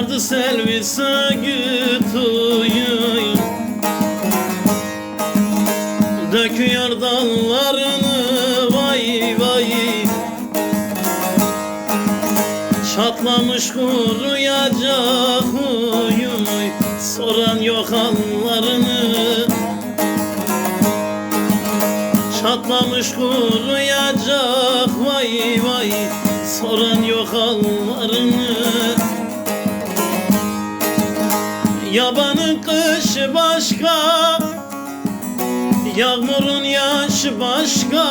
Sardı selvi gütüyü, döküyor dallarını vay vay. Çatlamış kuruyacak huy, soran yok hallarını. Çatlamış kuruyacak vay vay, soran yok hallarını. Yabanın kışı başka, yağmurun yaşı başka.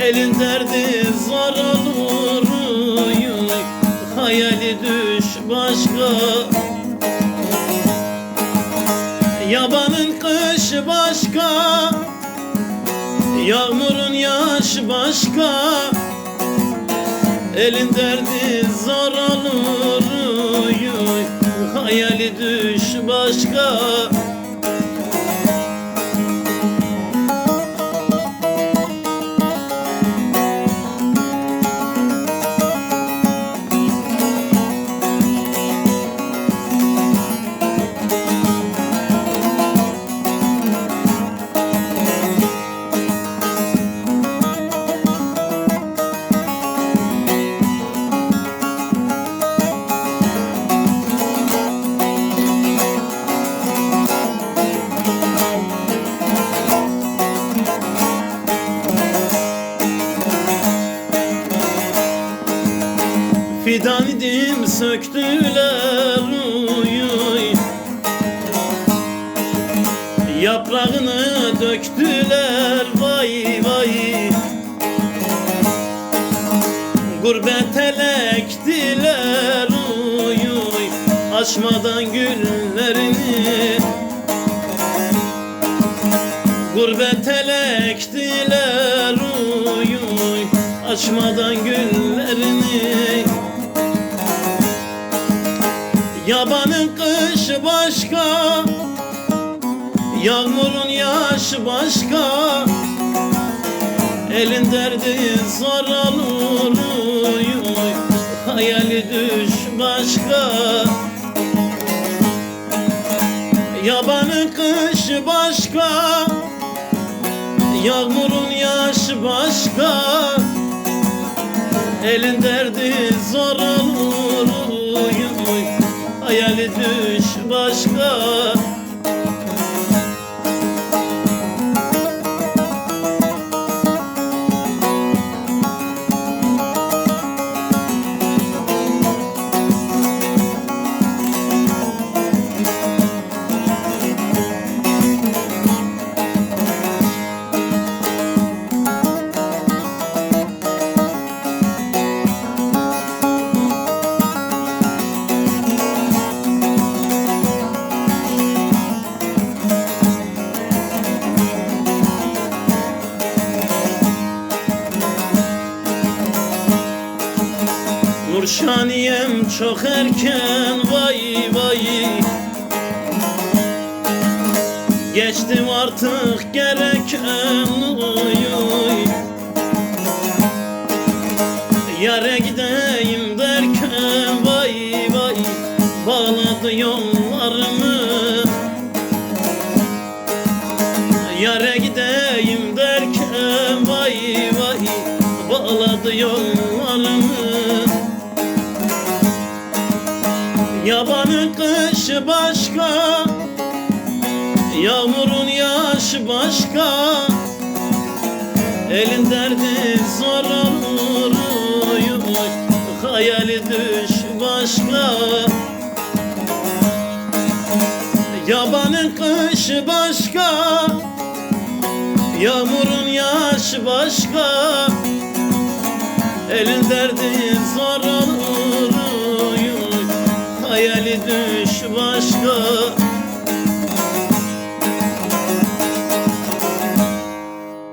Elin derdi zor olur, hayali düş başka. Yabanın kışı başka, yağmurun yaşı başka. Elin derdi zor olur, hayali düş başka. Fidan idim söktüler uy, yaprağını döktüler vay vay. Gurbet ektiler uy, açmadan güllerini. Gurbet ektiler uy, açmadan güllerini. Yabanın kışı başka, yağmurun yaşı başka. Elin derdi zor olur, hayali düş başka. Yabanın kışı başka, yağmurun yaşı başka. Elin derdi zor olur, hayali düş başka. Nurşaniyem çok erken vay vay. Geçtim artık gereken uy. Yare gideyim derken vay vay, bağladı yollarımı. Yare gideyim derken vay vay, bağladı yollarımı. Yabanın kışı başka, yağmurun yaşı başka. Elin derdi zor olur, hayali düş başka. Yabanın kışı başka, yağmurun yaşı başka. Elin derdi zor olur, hayali düş başka.